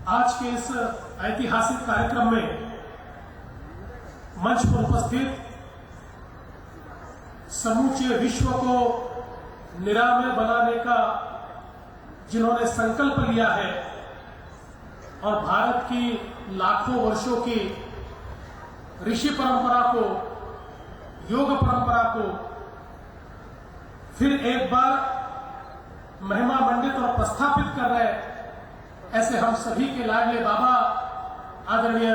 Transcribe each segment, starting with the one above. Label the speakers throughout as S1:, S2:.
S1: आज के इस ऐतिहासिक कार्यक्रम में मंच पर उपस्थित समूचे विश्व को निरामय बनाने का जिन्होंने संकल्प लिया है और भारत की लाखों वर्षों की ऋषि परंपरा को, योग परंपरा को फिर एक बार महिमा मंडित और प्रस्थापित कर रहे, ऐसे हम सभी के लाडले बाबा आदरणीय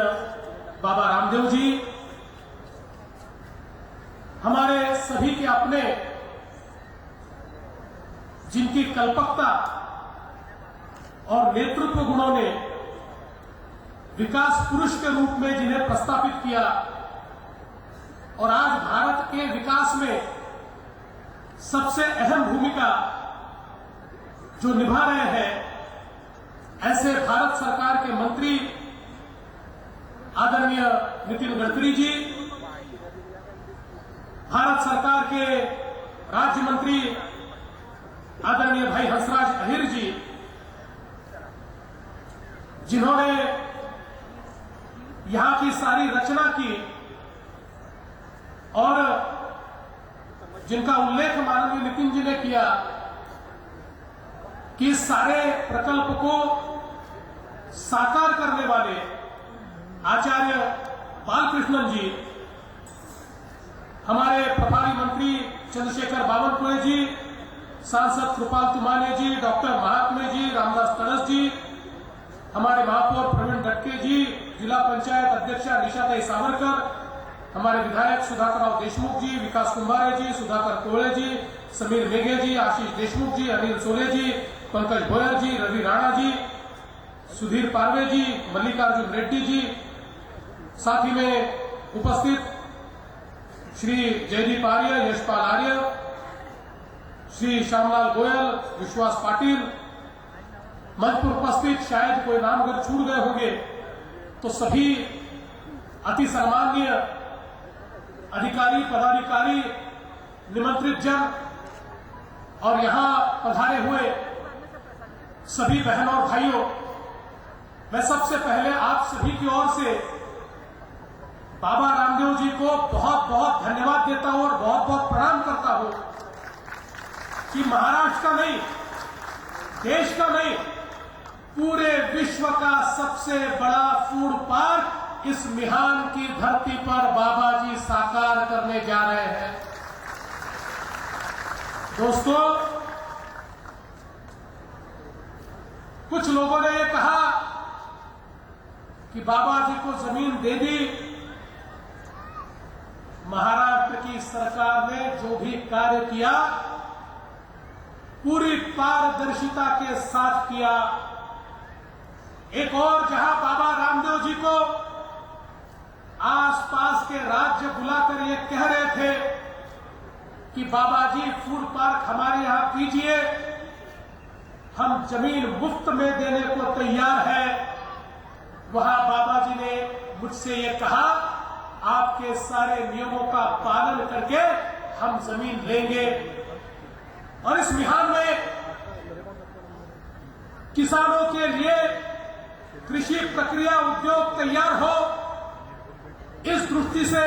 S1: बाबा रामदेव जी, हमारे सभी के अपने, जिनकी कल्पकता और नेतृत्व गुणों ने विकास पुरुष के रूप में जिन्हें प्रस्तापित किया और आज भारत के विकास में सबसे अहम भूमिका जो निभा रहे हैं, ऐसे भारत सरकार के मंत्री आदरणीय नितिन गडकरी जी, भारत सरकार के राज्य मंत्री आदरणीय भाई हंसराज अहिर जी, जिन्होंने यहां की सारी रचना की और जिनका उल्लेख माननीय नितिन जी ने किया कि इस सारे प्रकल्प को साकार करने वाले आचार्य बालकृष्णन जी, हमारे प्रभारी मंत्री चंद्रशेखर बावनकुळे जी, सांसद कृपाल तुमाने जी, डॉक्टर महात्मे जी, रामदास तड़स जी, हमारे महापौर प्रवीण गटके जी, जिला पंचायत अध्यक्षा निशाताई सावरकर, हमारे विधायक सुधाकर देशमुख जी, विकास कुंभारे जी, सुधाकर कोहले जी, समीर मेघे जी, आशीष देशमुख जी, अनिल सोले जी, पंकज भोयर जी, रवि राणा जी, सुधीर पारवे जी, मल्लिकार्जुन रेड्डी जी, साथ ही में उपस्थित श्री जयदीप आर्य, यशपाल आर्य, श्री श्यामलाल गोयल, विश्वास पाटिल, मंच पर उपस्थित शायद कोई नाम अगर छूट गए होंगे तो सभी अति सम्माननीय अधिकारी, पदाधिकारी, निमंत्रित जन और यहां पधारे हुए सभी बहनों और भाइयों, मैं सबसे पहले आप सभी की ओर से बाबा रामदेव जी को बहुत बहुत धन्यवाद देता हूं और बहुत बहुत प्रणाम करता हूं कि महाराष्ट्र का नहीं, देश का नहीं, पूरे विश्व का सबसे बड़ा फूड पार्क इस मिहान की धरती पर बाबा जी साकार करने जा रहे हैं। दोस्तों, कुछ लोगों ने ये कहा कि बाबा जी को जमीन दे दी, महाराष्ट्र की सरकार ने जो भी कार्य किया पूरी पारदर्शिता के साथ किया। एक और जहां बाबा रामदेव जी को आसपास के राज्य बुलाकर ये कह रहे थे कि बाबा जी फूड पार्क हमारे यहां कीजिए, हम जमीन मुफ्त में देने को तैयार है, वहां बाबा जी ने मुझसे ये कहा आपके सारे नियमों का पालन करके हम जमीन लेंगे। और इस मिहान में किसानों के लिए कृषि प्रक्रिया उद्योग तैयार हो, इस दृष्टि से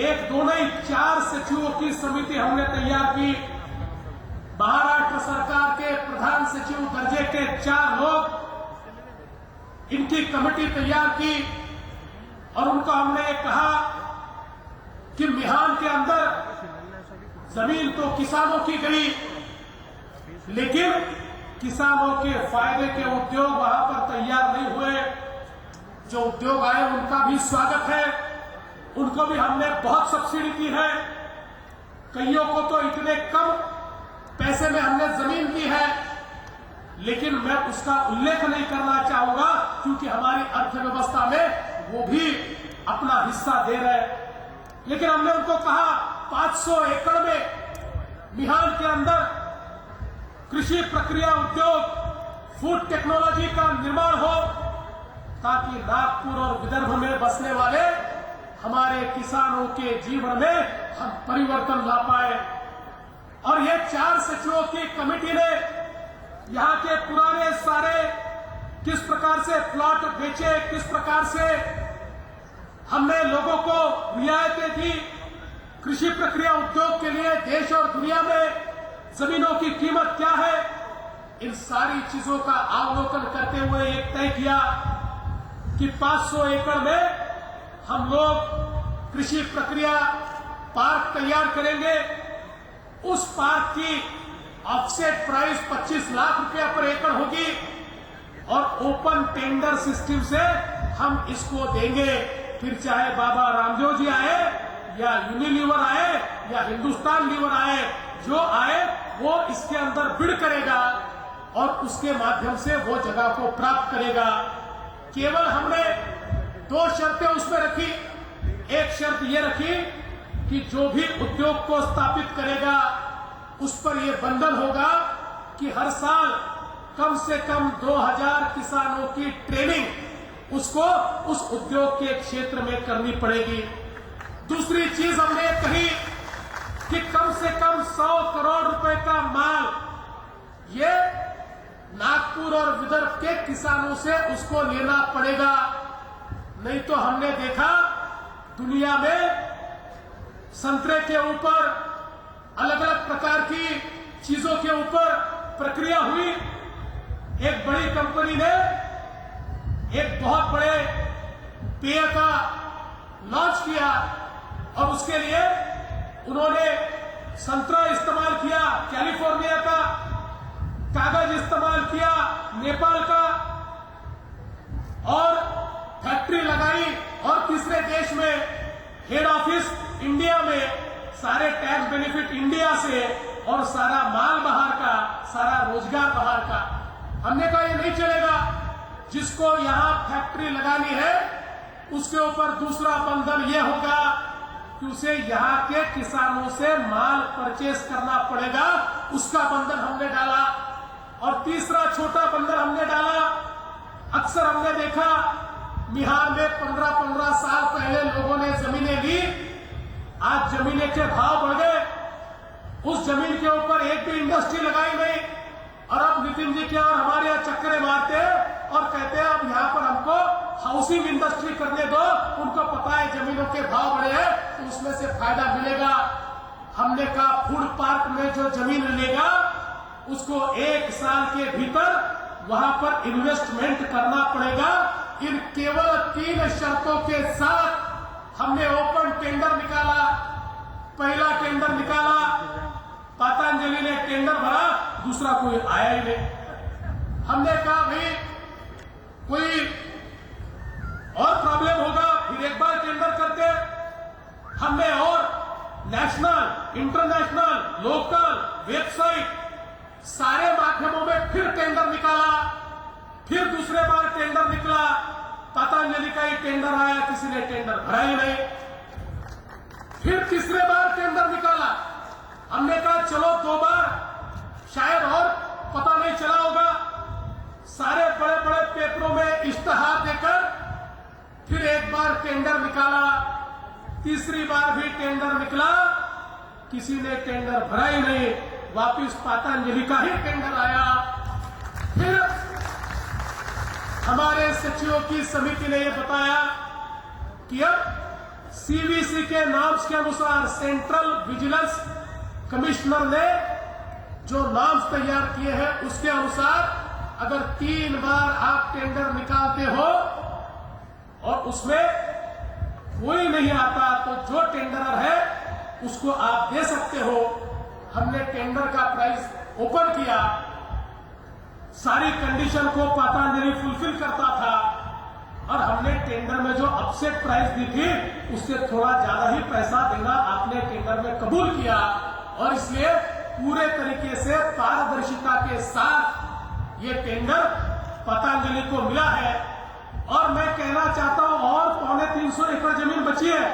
S1: एक दो नहीं 4 सचिवों की समिति हमने तैयार की। महाराष्ट्र सरकार के प्रधान सचिव दर्जे के 4 लोग, इनकी कमेटी तैयार की और उनको हमने कहा कि मिहान के अंदर जमीन तो किसानों की गई, लेकिन किसानों के फायदे के उद्योग वहां पर तैयार नहीं हुए। जो उद्योग आए उनका भी स्वागत है, उनको भी हमने बहुत सब्सिडी की है, कईयों को तो इतने कम पैसे में हमने जमीन दी है, लेकिन मैं उसका उल्लेख नहीं करना चाहूंगा क्योंकि हमारी अर्थव्यवस्था में वो भी अपना हिस्सा दे रहे हैं। लेकिन हमने उनको कहा 500 एकड़ में मिहान के अंदर कृषि प्रक्रिया उद्योग, फूड टेक्नोलॉजी का निर्माण हो, ताकि नागपुर और विदर्भ में बसने वाले हमारे किसानों के जीवन में हम परिवर्तन ला पाए। और ये 4 सचिवों की कमेटी ने यहां के पुराने सारे किस प्रकार से प्लॉट बेचे, किस प्रकार से हमने लोगों को रियायतें दी, कृषि प्रक्रिया उद्योग के लिए देश और दुनिया में जमीनों की कीमत क्या है, इन सारी चीजों का अवलोकन करते हुए एक तय किया कि 500 एकड़ में हम लोग कृषि प्रक्रिया पार्क तैयार करेंगे। उस पार्क की ऑफसेट प्राइस 25 लाख रुपया पर एकड़ होगी और ओपन टेंडर सिस्टम से हम इसको देंगे। फिर चाहे बाबा रामदेव जी आए या यूनिलीवर आए या हिंदुस्तान लीवर आए, जो आए वो इसके अंदर बिड करेगा और उसके माध्यम से वो जगह को प्राप्त करेगा। केवल हमने 2 शर्तें उसमें रखी। एक शर्त ये रखी कि जो भी उद्योग को स्थापित करेगा उस पर यह बंधन होगा कि हर साल कम से कम 2000 किसानों की ट्रेनिंग उसको उस उद्योग के क्षेत्र में करनी पड़ेगी। दूसरी चीज हमने कही कि कम से कम 100 करोड़ रुपए का माल ये नागपुर और विदर्भ के किसानों से उसको लेना पड़ेगा। नहीं तो हमने देखा दुनिया में संतरे के ऊपर अलग अलग प्रकार की चीजों के ऊपर प्रक्रिया हुई। एक बड़ी कंपनी ने एक बहुत बड़े पेय का लॉन्च किया और उसके लिए उन्होंने संतरा इस्तेमाल किया कैलिफोर्निया का, कागज इस्तेमाल किया नेपाल का और फैक्ट्री लगाई और तीसरे देश में हेड ऑफिस इंडिया में, सारे टैक्स बेनिफिट इंडिया से और सारा माल बाहर का, सारा रोजगार बाहर का। हमने कहा ये नहीं चलेगा। जिसको यहां फैक्ट्री लगानी है उसके ऊपर दूसरा बंधन यह होगा कि उसे यहां के किसानों से माल परचेस करना पड़ेगा, उसका बंधन हमने डाला। और तीसरा छोटा बंधन हमने डाला, अक्सर हमने देखा बिहार में 15-15 साल पहले लोगों ने जमीनें ली, आज जमीनें के भाव बढ़ गए, उस जमीन के ऊपर एक भी इंडस्ट्री लगाई नहीं और अब नितिन जी क्या और हमारे यहाँ चक्करे मारते हैं और कहते हैं अब यहाँ पर हमको हाउसिंग इंडस्ट्री करने दो, उनको पता है जमीनों के भाव बढ़े हैं तो उसमें से फायदा मिलेगा। हमने कहा फूड पार्क में जो जमीन लेगा उसको 1 साल के भीतर वहां पर इन्वेस्टमेंट करना पड़ेगा। इन केवल 3 शर्तों के साथ हमने ओपन टेंडर निकाला। पहला टेंडर निकाला, पतंजलि ने टेंडर भरा, दूसरा कोई आया ही नहीं। हमने कहा भाई कोई और प्रॉब्लम होगा, फिर एक बार टेंडर करते। हमने और नेशनल, इंटरनेशनल, लोकल, वेबसाइट सारे माध्यमों में फिर टेंडर निकाला। फिर दूसरे बार टेंडर निकला, पतंजलि का ही टेंडर आया, किसी ने टेंडर भरा ही नहीं। फिर तीसरे बार टेंडर निकाला, हमने कहा चलो 2 बार शायद और पता नहीं चला होगा। सारे बड़े बड़े पेपरों में इश्तहार देकर फिर एक बार टेंडर निकाला। तीसरी बार भी टेंडर निकला, किसी ने टेंडर भरा ही नहीं, वापिस पतंजलि का ही टेंडर आया। फिर हमारे सचिवों की समिति ने यह बताया कि अब सीवीसी के नॉर्म्स के अनुसार सेंट्रल विजिलेंस कमिश्नर ने जो नॉर्म्स तैयार किए हैं उसके अनुसार अगर 3 बार आप टेंडर निकालते हो और उसमें कोई नहीं आता तो जो टेंडरर है उसको आप दे सकते हो। हमने टेंडर का प्राइस ओपन किया, सारी कंडीशन को पतंजलि फुलफिल करता था और हमने टेंडर में जो अपसेट प्राइस दी थी उससे थोड़ा ज्यादा ही पैसा देना आपने टेंडर में कबूल किया और इसलिए पूरे तरीके से पारदर्शिता के साथ ये टेंडर पतंजलि को मिला है। और मैं कहना चाहता हूं और 350 एकड़ जमीन बची है,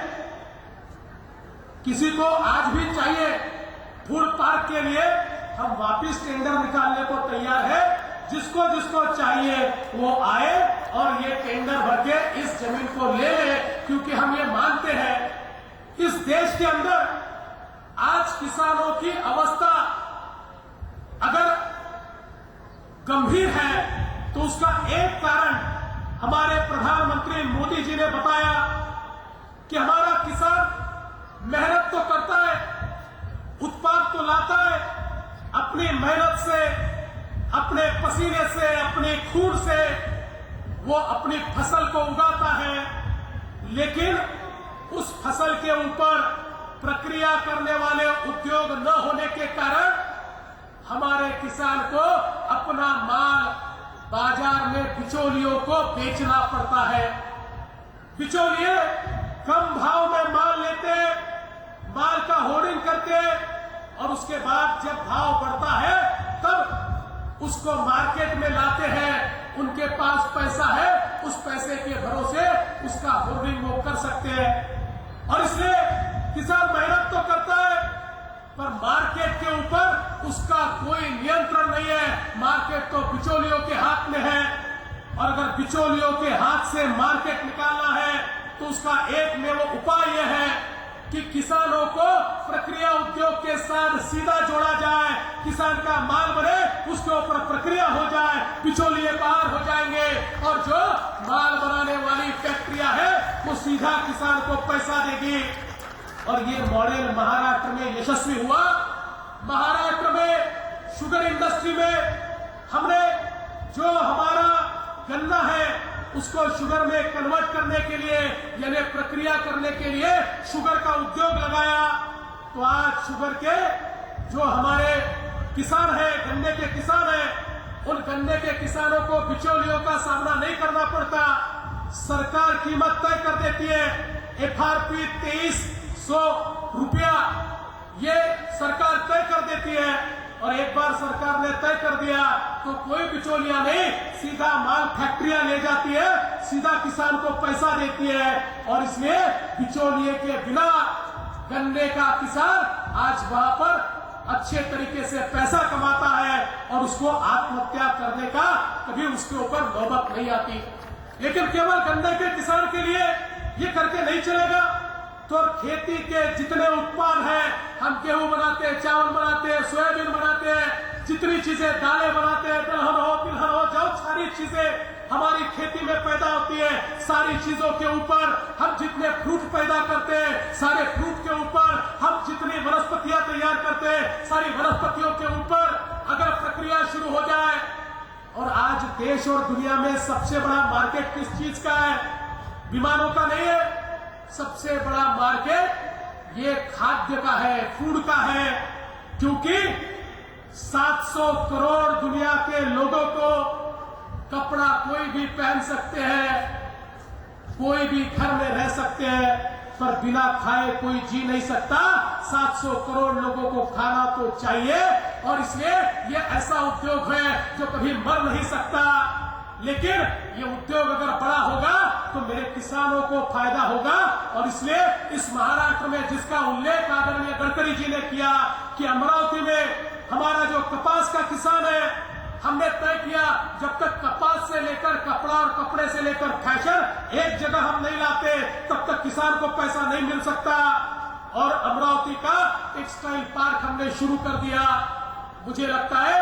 S1: किसी को आज भी चाहिए फूड पार्क के लिए, हम वापिस टेंडर निकालने को तैयार है। जिसको जिसको चाहिए वो आए और ये टेंडर भर के इस जमीन को ले ले, क्योंकि हम ये मानते हैं इस देश के अंदर आज किसानों की अवस्था अगर गंभीर है तो उसका एक कारण हमारे प्रधानमंत्री मोदी जी ने बताया कि हमारा किसान मेहनत तो करता है, उत्पाद तो लाता है, अपनी मेहनत से, अपने पसीने से, अपने खून से वो अपनी फसल को उगाता है, लेकिन उस फसल के ऊपर प्रक्रिया करने वाले उद्योग न होने के कारण हमारे किसान को अपना माल बाजार में बिचौलियों को बेचना पड़ता है। बिचौलिए कम भाव में माल लेते, माल का होर्डिंग करते और उसके बाद जब भाव बढ़ता है तब उसको मार्केट में लाते हैं। उनके पास पैसा है, उस पैसे के भरोसे उसका होर्डिंग वो कर सकते हैं। और इसलिए किसान मेहनत तो करता है पर मार्केट के ऊपर उसका कोई नियंत्रण नहीं है। मार्केट तो बिचौलियों के हाथ में है और अगर बिचौलियों के हाथ से मार्केट निकालना है तो उसका एकमेव उपाय यह है कि किसानों को प्रक्रिया उद्योग के साथ सीधा जोड़ा जाए, किसान का माल बने, उसके ऊपर प्रक्रिया हो जाए, बिचौलिए बाहर हो जाएंगे और जो माल बनाने वाली फैक्ट्रियां है वो सीधा किसान को पैसा देगी। और ये मॉडल महाराष्ट्र में यशस्वी हुआ। महाराष्ट्र में शुगर इंडस्ट्री में हमने जो हमारा गन्ना है उसको शुगर में कन्वर्ट करने के लिए यानी प्रक्रिया करने के लिए शुगर का उद्योग लगाया। तो आज शुगर के जो हमारे किसान हैं, गन्ने के किसान हैं, उन गन्ने के किसानों को बिचौलियों का सामना नहीं करना पड़ता। सरकार कीमत तय कर देती है, FRP 2300 रुपया ये सरकार तय कर देती है और एक बार सरकार ने तय कर दिया तो कोई बिचौलिया नहीं, सीधा माल फैक्ट्रियां ले जाती है, सीधा किसान को पैसा देती है। और इसलिए बिचौलिए के बिना गन्ने का किसान आज वहां पर अच्छे तरीके से पैसा कमाता है और उसको आत्महत्या करने का कभी उसके ऊपर नौबत नहीं आती। लेकिन केवल गन्ने के किसान के लिए ये करके नहीं चलेगा। तो खेती के जितने उत्पाद हैं, हम गेहूं बनाते हैं, चावल बनाते हैं, सोयाबीन बनाते हैं, जितनी चीजें दालें बनाते हैं, दलहन हो, तिलहन हो, जो सारी चीजें हमारी खेती में पैदा होती है, सारी चीजों के ऊपर हम जितने फ्रूट पैदा करते हैं, सारे फ्रूट के ऊपर हम जितनी वनस्पतियां तैयार करते हैं, सारी वनस्पतियों के ऊपर अगर प्रक्रिया शुरू हो जाए। और आज देश और दुनिया में सबसे बड़ा मार्केट किस चीज का है? विमानों का नहीं है। सबसे बड़ा मार्केट ये खाद्य का है, फूड का है, क्योंकि 700 करोड़ दुनिया के लोगों को कपड़ा कोई भी पहन सकते हैं, कोई भी घर में रह सकते हैं, पर बिना खाए कोई जी नहीं सकता। 700 करोड़ लोगों को खाना तो चाहिए और इसलिए ये ऐसा उद्योग है जो कभी मर नहीं सकता। लेकिन ये उद्योग अगर बड़ा होगा तो मेरे किसानों को फायदा होगा। और इसलिए इस महाराष्ट्र में जिसका उल्लेख आदरणीय गडकरी जी ने किया कि अमरावती में हमारा जो कपास का किसान है, हमने तय किया जब तक कपास से लेकर कपड़ा और कपड़े से लेकर फैशन एक जगह हम नहीं लाते तब तक किसान को पैसा नहीं मिल सकता। और अमरावती का टेक्सटाइल पार्क हमने शुरू कर दिया। मुझे लगता है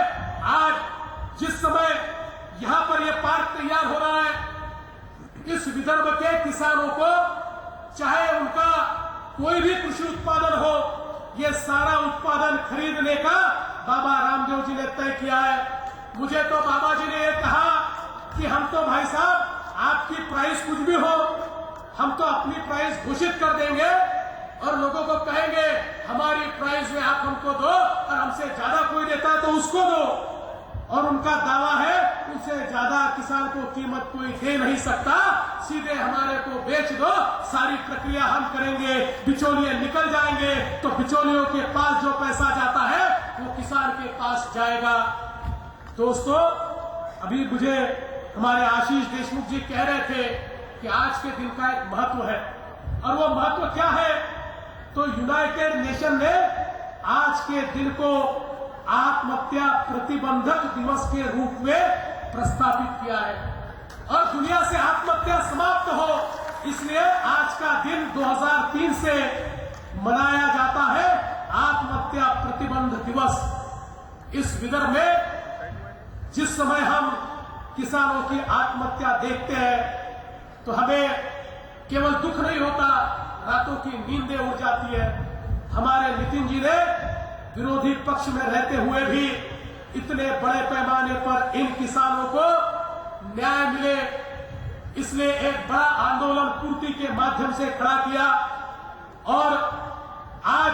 S1: आज जिस समय यहां पर यह पार्क तैयार हो रहा है, इस विदर्भ के किसानों को चाहे उनका कोई भी कृषि उत्पादन हो, यह सारा उत्पादन खरीदने का बाबा रामदेव जी ने तय किया है। मुझे तो बाबा जी ने यह कहा कि हम तो भाई साहब आपकी प्राइस कुछ भी हो, हम तो अपनी प्राइस घोषित कर देंगे और लोगों को कहेंगे हमारी प्राइस में आप हमको दो और हमसे ज्यादा कोई देता है तो उसको दो। और उनका दावा है उससे ज्यादा किसान को कीमत कोई दे नहीं सकता, सीधे हमारे को बेच दो, सारी प्रक्रिया हम करेंगे, बिचौलिए निकल जाएंगे तो बिचौलियों के पास जो पैसा जाता है वो किसान के पास जाएगा। दोस्तों, अभी मुझे हमारे आशीष देशमुख जी कह रहे थे कि आज के दिन का एक महत्व है और वो महत्व क्या है? तो यूनाइटेड नेशन ने आज के दिन को आत्महत्या प्रतिबंधक दिवस के रूप में प्रस्तावित किया है और दुनिया से आत्महत्या समाप्त हो, इसलिए आज का दिन 2003 से मनाया जाता है आत्महत्या प्रतिबंध दिवस। इस विदर्भ में जिस समय हम किसानों की आत्महत्या देखते हैं तो हमें केवल दुख नहीं होता, रातों की नींदें उड़ जाती है। हमारे नितिन जी ने विरोधी पक्ष में रहते हुए भी इतने बड़े पैमाने पर इन किसानों को न्याय मिले, इसलिए एक बड़ा आंदोलन पूर्ति के माध्यम से खड़ा किया। और आज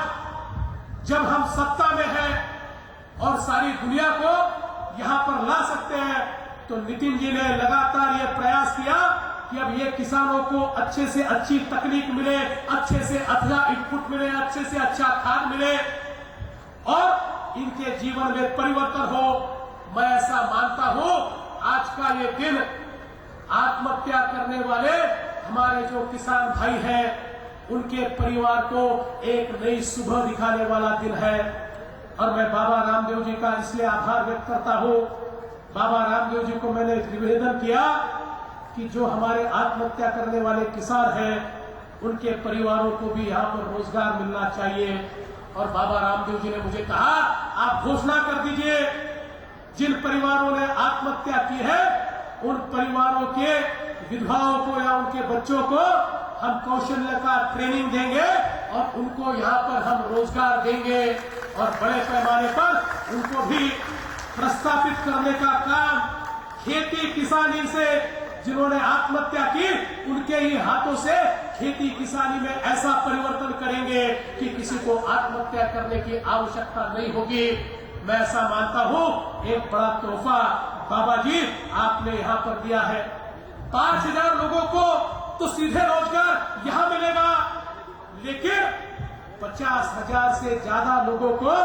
S1: जब हम सत्ता में हैं और सारी दुनिया को यहां पर ला सकते हैं, तो नितिन जी ने लगातार ये प्रयास किया कि अब ये किसानों को अच्छे से अच्छी तकनीक मिले, अच्छे से अच्छा इनपुट मिले, अच्छे से अच्छा खाद मिले और इनके जीवन में परिवर्तन हो। मैं ऐसा मानता हूं, आज का ये दिन आत्महत्या करने वाले हमारे जो किसान भाई हैं, उनके परिवार को एक नई सुबह दिखाने वाला दिन है। और मैं बाबा रामदेव जी का इसलिए आभार व्यक्त करता हूं। बाबा रामदेव जी को मैंने निवेदन किया कि जो हमारे आत्महत्या करने वाले किसान हैं, उनके परिवारों को भी यहाँ पर रोजगार मिलना चाहिए। और बाबा रामदेव जी ने मुझे कहा, आप घोषणा कर दीजिए, जिन परिवारों ने आत्महत्या की है उन परिवारों के विधवाओं को या उनके बच्चों को हम कौशल्य का ट्रेनिंग देंगे और उनको यहाँ पर हम रोजगार देंगे और बड़े पैमाने पर उनको भी प्रस्तावित करने का काम खेती किसानी से, जिन्होंने आत्महत्या की उनके ही हाथों से खेती किसानी में ऐसा परिवर्तन करेंगे कि किसी को आत्महत्या करने की आवश्यकता नहीं होगी। मैं ऐसा मानता हूं, एक बड़ा तोहफा बाबा जी आपने यहाँ पर दिया है। 5000 लोगों को तो सीधे रोजगार यहाँ मिलेगा, लेकिन 50,000 से ज्यादा लोगों को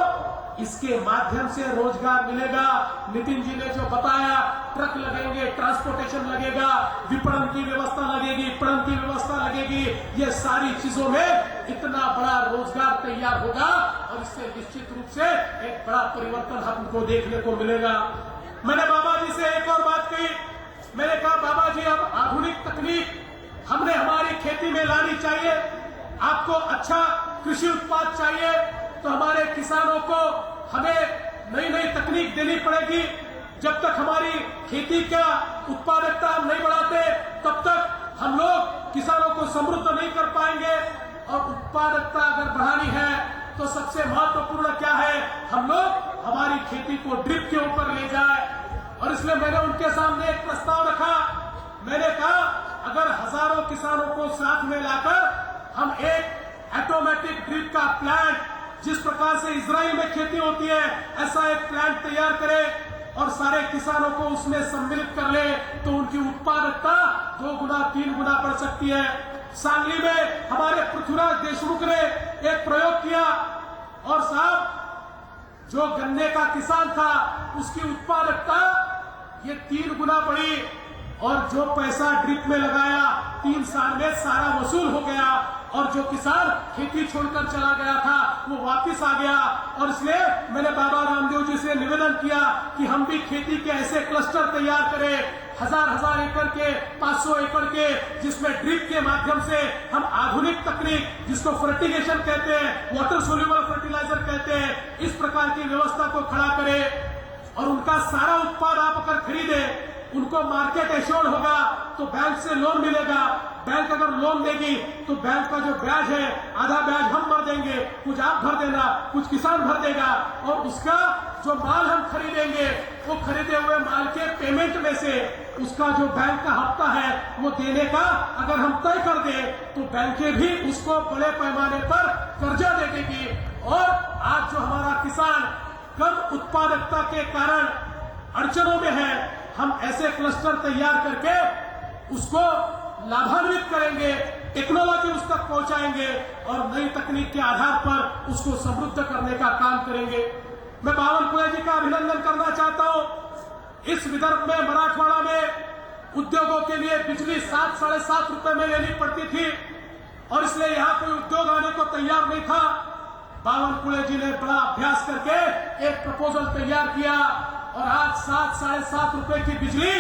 S1: इसके माध्यम से रोजगार मिलेगा। नितिन जी ने जो बताया, ट्रक लगेंगे, ट्रांसपोर्टेशन लगेगा, विपणन की व्यवस्था लगेगी, पणन की व्यवस्था लगेगी, ये सारी चीजों में इतना बड़ा रोजगार तैयार होगा और इससे निश्चित रूप से एक बड़ा परिवर्तन हमको देखने को मिलेगा। मैंने बाबा जी से एक और बात कही, मैंने कहा बाबा जी अब आधुनिक तकनीक हमने हमारी खेती में लानी चाहिए। आपको अच्छा कृषि उत्पाद चाहिए तो हमारे किसानों को हमें नई नई तकनीक देनी पड़ेगी। जब तक हमारी खेती का उत्पादकता हम नहीं बढ़ाते, तब तक हम लोग किसानों को समृद्ध नहीं कर पाएंगे। और उत्पादकता अगर बढ़ानी है तो सबसे महत्वपूर्ण क्या है, हम लोग हमारी खेती को ड्रिप के ऊपर ले जाए। और इसलिए मैंने उनके सामने एक प्रस्ताव रखा। मैंने कहा अगर हजारों किसानों को साथ में लाकर हम एक ऑटोमेटिक ड्रिप का प्लांट, जिस प्रकार से इजराइल में खेती होती है, ऐसा एक प्लांट तैयार करें और सारे किसानों को उसमें सम्मिलित कर ले, तो उनकी उत्पादकता 2 गुना 3 गुना बढ़ सकती है। सांगली में हमारे पृथ्वीराज देशमुख ने एक प्रयोग किया और साहब, जो गन्ने का किसान था उसकी उत्पादकता ये 3 गुना बढ़ी और जो पैसा ड्रिप में लगाया 3 साल में सारा वसूल हो गया और जो किसान खेती छोड़कर चला गया था वो वापस आ गया। और इसलिए मैंने बाबा रामदेव जी से निवेदन किया कि हम भी खेती के ऐसे क्लस्टर तैयार करें, 1000 एकड़ के, 500 एकड़ के, जिसमें ड्रिप के माध्यम से हम आधुनिक तकनीक, जिसको फर्टिगेशन कहते हैं, वाटर सोल्यूबल फर्टिलाइजर कहते हैं, इस प्रकार की व्यवस्था को खड़ा करें और उनका सारा उत्पाद आप अगर खरीदे, उनको मार्केट एश्योर्ड होगा तो बैंक से लोन मिलेगा। बैंक अगर लोन देगी तो बैंक का जो ब्याज है, आधा ब्याज हम भर देंगे, कुछ आप भर देना, कुछ किसान भर देगा। और उसका जो माल हम खरीदेंगे, वो खरीदे हुए माल के पेमेंट में से उसका जो बैंक का हफ्ता है वो देने का अगर हम तय कर दें तो बैंकें भी उसको बड़े पैमाने पर कर्जा दे देगी। और आज जो हमारा किसान कम उत्पादकता के कारण अड़चनों में है, हम ऐसे क्लस्टर तैयार करके उसको लाभान्वित करेंगे, टेक्नोलॉजी उस तक पहुंचाएंगे और नई तकनीक के आधार पर उसको समृद्ध करने का काम करेंगे। मैं बावनकुळे जी का अभिनंदन करना चाहता हूं। इस विदर्भ में, मराठवाड़ा में उद्योगों के लिए बिजली 7 साढ़े 7 रुपए में लेनी पड़ती थी और इसलिए यहां कोई उद्योग आने को तैयार नहीं था। बावनकुळे जी ने बड़ा अभ्यास करके एक प्रपोजल तैयार किया और आज 7 साढ़े 7 रुपए की बिजली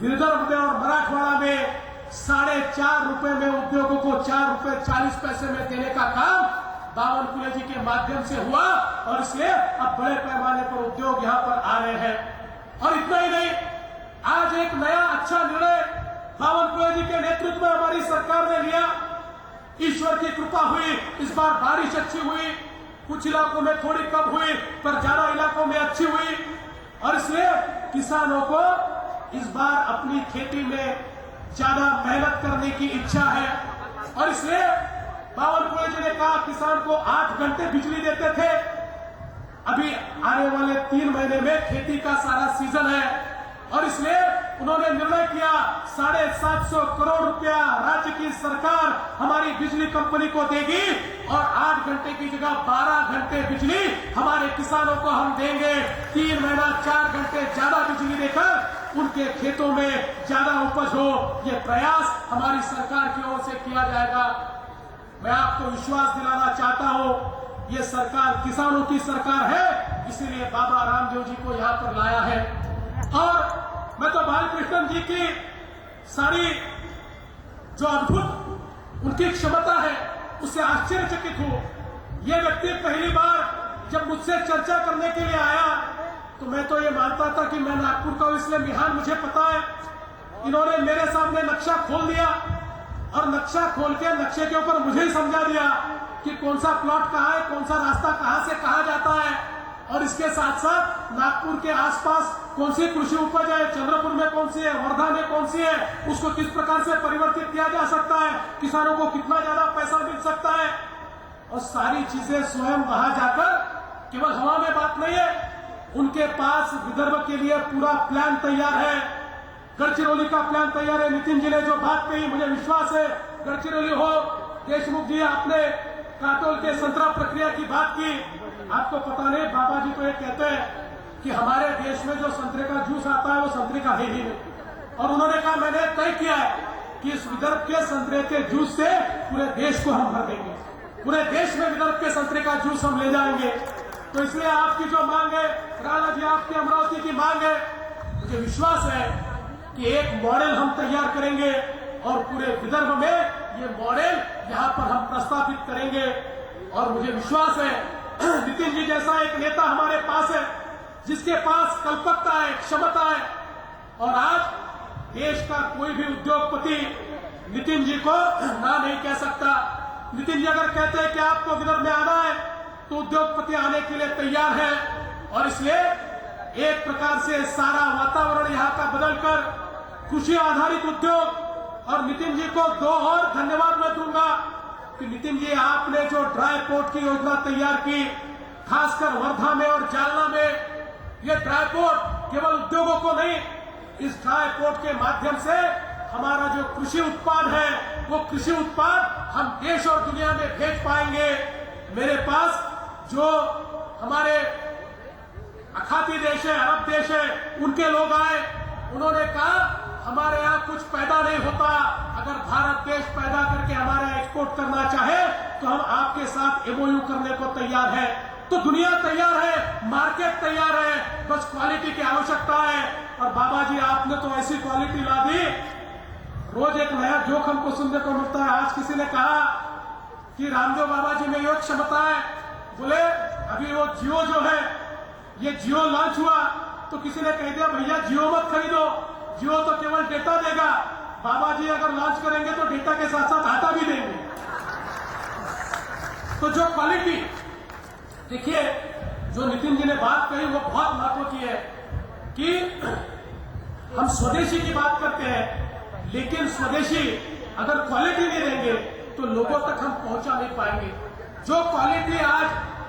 S1: विदर्भ में और मराठवाड़ा में 4.5 रुपए में उद्योगों को 4 रुपए 40 पैसे में देने का काम बावनकुळे जी के माध्यम से हुआ और इसलिए अब बड़े पैमाने पर उद्योग यहाँ पर आ रहे हैं। और इतना ही नहीं, आज अच्छा निर्णय बावनकुळे जी के नेतृत्व में हमारी सरकार ने लिया। ईश्वर की कृपा हुई, इस बार बारिश अच्छी हुई, कुछ इलाकों में थोड़ी कम हुई पर ज्यादा इलाकों में अच्छी हुई और इसलिए किसानों को इस बार अपनी खेती में ज्यादा मेहनत करने की इच्छा है और इसलिए बावनकुळे जी ने कहा किसान को 8 घंटे बिजली देते थे, अभी आने वाले 3 महीने में खेती का सारा सीजन है और इसलिए उन्होंने निर्णय किया 750 करोड़ रुपया राज्य की सरकार हमारी बिजली कंपनी को देगी और 8 घंटे की जगह 12 घंटे बिजली हमारे किसानों को हम देंगे। 3 महीना 4 घंटे ज्यादा बिजली देकर उनके खेतों में ज्यादा उपज हो, ये प्रयास हमारी सरकार की ओर से किया जाएगा। मैं आपको विश्वास दिलाना चाहता हूं, ये सरकार किसानों की सरकार है, इसीलिए बाबा रामदेव जी को यहाँ पर लाया है। और मैं तो बालकृष्ण जी की सारी जो अद्भुत उनकी क्षमता है उससे आश्चर्यचकित हूं। ये व्यक्ति पहली बार जब मुझसे चर्चा करने के लिए आया तो मैं तो ये मानता था कि मैं नागपुर का हूं इसलिए मिहान मुझे पता है। इन्होंने मेरे सामने नक्शा खोल दिया और नक्शा खोल के नक्शे के ऊपर मुझे ही समझा दिया कि कौन सा प्लॉट कहाँ है, कौन सा रास्ता कहाँ से कहाँ जाता है और इसके साथ साथ नागपुर के आसपास कौन सी कृषि उपज है, चंद्रपुर में कौन सी है, वर्धा में कौन सी है, उसको किस प्रकार से परिवर्तित किया जा सकता है, किसानों को कितना ज्यादा पैसा मिल सकता है और सारी चीजें स्वयं वहां जाकर केवल हवा में बात नहीं है, उनके पास विदर्भ के लिए पूरा प्लान तैयार है। गढ़चिरौली का प्लान तैयार है। नितिन जी ने जो बात कही मुझे विश्वास है, गढ़चिरौली हो, देशमुख जी आपने काटोल के संतरा प्रक्रिया की बात की, आपको पता नहीं बाबा जी तो ये कहते हैं कि हमारे देश में जो संतरे का जूस आता है वो संतरे का है ही नहीं और उन्होंने कहा मैंने तय किया है कि इस विदर्भ के संतरे के जूस से पूरे देश को हम भर देंगे, पूरे देश में विदर्भ के संतरे का जूस हम ले जाएंगे। तो इसलिए आपकी जो मांग है राणा जी, आपकी अमरावती की मांग है, मुझे विश्वास है कि एक मॉडल हम तैयार करेंगे और पूरे विदर्भ में ये मॉडल यहाँ पर हम प्रस्तावित करेंगे और मुझे विश्वास है नितिन जी जैसा एक नेता हमारे पास है जिसके पास कल्पकता है, क्षमता है और आज देश का कोई भी उद्योगपति नितिन जी को ना नहीं कह सकता। नितिन जी अगर कहते हैं कि आपको विदर्भ में आना है तो उद्योगपति आने के लिए तैयार है और इसलिए एक प्रकार से सारा वातावरण यहाँ का बदलकर कृषि आधारित उद्योग और नितिन जी को 2 और धन्यवाद मैं दूंगा कि नितिन जी आपने जो ड्राई पोर्ट की योजना तैयार की, खासकर वर्धा में और जालना में, ये ड्राई पोर्ट केवल उद्योगों को नहीं, इस ड्राई पोर्ट के माध्यम से हमारा जो कृषि उत्पाद है वो कृषि उत्पाद हम देश और दुनिया में भेज पाएंगे। मेरे पास जो हमारे अखाती देश है, अरब देश है, उनके लोग आए, उन्होंने कहा हमारे यहाँ कुछ पैदा नहीं होता, अगर भारत देश पैदा करके हमारे यहाँ एक्सपोर्ट करना चाहे तो हम आपके साथ एमओयू करने को तैयार है। तो दुनिया तैयार है, मार्केट तैयार है, बस क्वालिटी की आवश्यकता है और बाबा जी आपने तो ऐसी क्वालिटी ला दी, रोज एक नया जोक हमको सुनने को मिलता है। आज किसी ने कहा कि रामदेव बाबा जी में ये क्षमता है, बोले अभी वो जियो जो है ये जियो लॉन्च हुआ तो किसी ने कह दिया भैया जियो मत खरीदो, जियो तो केवल डेटा देगा, बाबा जी अगर लॉन्च करेंगे तो डेटा के साथ साथ आटा भी देंगे। तो जो क्वालिटी देखिए, जो नितिन जी ने बात कही वो बहुत महत्व की है कि हम स्वदेशी की बात करते हैं लेकिन स्वदेशी अगर क्वालिटी नहीं देंगे तो लोगों तक हम पहुंचा नहीं पाएंगे। जो क्वालिटी आज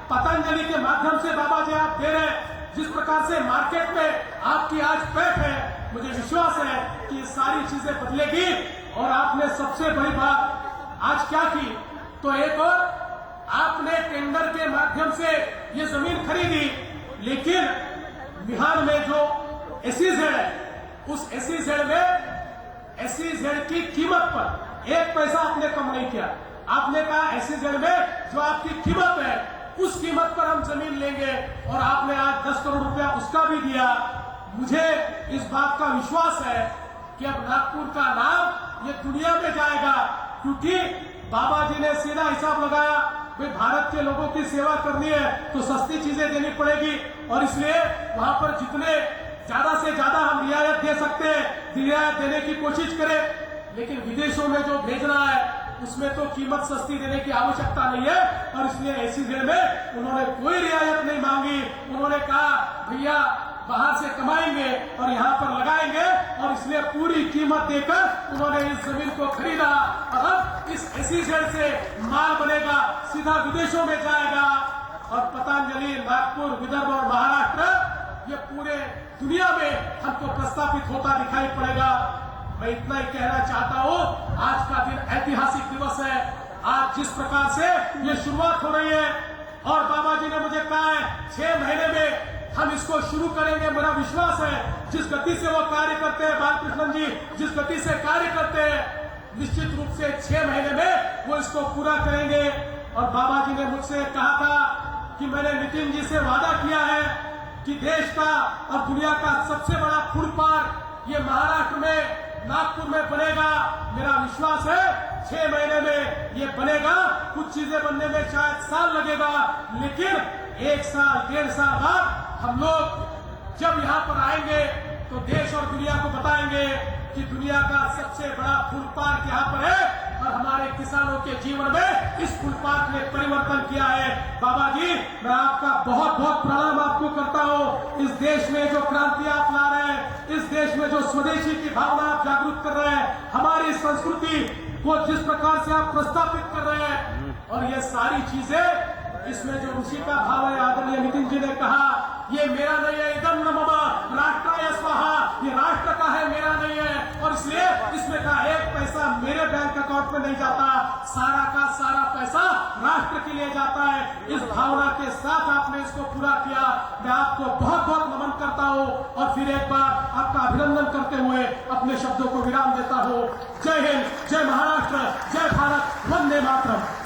S1: पतंजलि के माध्यम से बाबा जी आप दे रहे हैं, जिस प्रकार से मार्केट में आपकी आज पैठ है, मुझे विश्वास है कि ये सारी चीजें बदलेगी। और आपने सबसे बड़ी बात आज क्या की, तो एक और आपने टेंडर के माध्यम से ये जमीन खरीदी, लेकिन बिहार में जो एसईजेड है उस एसईजेड में एसईजेड की कीमत पर 1 पैसा आपने कम नहीं किया। आपने कहा एसईजेड में जो आपकी कीमत है उस कीमत पर हम जमीन लेंगे और आपने आज 10 करोड़ रुपया उसका भी दिया। मुझे इस बात का विश्वास है कि अब नागपुर का नाम ये दुनिया में जाएगा, क्योंकि बाबा जी ने सीधा हिसाब लगाया, भाई भारत के लोगों की सेवा करनी है तो सस्ती चीजें देनी पड़ेगी और इसलिए वहां पर जितने ज्यादा से ज्यादा हम रियायत दे सकते हैं, रियायत देने की कोशिश करें, लेकिन विदेशों में जो भेजना है उसमें तो कीमत सस्ती देने की आवश्यकता नहीं है। और इसलिए ऐसी देर में उन्होंने कोई रियायत नहीं मांगी। उन्होंने कहा भैया बाहर से कमाएंगे और यहाँ पर लगाएंगे, और इसलिए पूरी कीमत देकर उन्होंने इस जमीन को खरीदा। और अब इस एसईजेड से माल बनेगा, सीधा विदेशों में जाएगा। और पतंजलि, नागपुर, विदर्भ और महाराष्ट्र, ये पूरे दुनिया में हमको प्रस्तावित होता दिखाई पड़ेगा। मैं इतना ही कहना चाहता हूँ, आज का दिन ऐतिहासिक दिवस है। आज जिस प्रकार से ये शुरुआत हो रही है, और बाबा जी ने मुझे कहा है 6 महीने में हम इसको शुरू करेंगे, मेरा विश्वास है। जिस गति से वो कार्य करते हैं, बालकृष्णन जी जिस गति से कार्य करते हैं, निश्चित रूप से 6 महीने में वो इसको पूरा करेंगे। और बाबा जी ने मुझसे कहा था कि मैंने नितिन जी से वादा किया है कि देश का और दुनिया का सबसे बड़ा फूड पार्क ये महाराष्ट्र में, नागपुर में बनेगा। मेरा विश्वास है 6 महीने में ये बनेगा। कुछ चीजें बनने में शायद साल लगेगा, लेकिन 1 साल 1.5 साल बाद हम लोग जब यहाँ पर आएंगे तो देश और दुनिया को बताएंगे कि दुनिया का सबसे बड़ा फूड पार्क यहाँ पर है, और हमारे किसानों के जीवन में इस फूड पार्क ने परिवर्तन किया है। बाबा जी, मैं आपका बहुत बहुत प्रणाम आपको करता हूँ। इस देश में जो क्रांति आप ला रहे हैं, इस देश में जो स्वदेशी की भावना आप जागरूक कर रहे हैं, हमारी संस्कृति को जिस प्रकार से आप प्रस्तावित कर रहे हैं, और ये सारी चीजें, इसमें जो ऋषि का भाव है, आदरणीय नितिन जी ने कहा ये मेरा नहीं है, इदम न मम राष्ट्राय स्वाहा, ये राष्ट्र का है, मेरा नहीं है। और इसलिए इसमें का 1 पैसा मेरे बैंक अकाउंट में नहीं जाता, सारा का सारा पैसा राष्ट्र के लिए जाता है। इस भावना के साथ आपने इसको पूरा किया, मैं आपको बहुत बहुत नमन करता हूँ। और फिर एक बार आपका अभिनंदन करते हुए अपने शब्दों को विराम देता हूँ। जय हिंद, जय महाराष्ट्र, जय भारत, वंदे मातरम।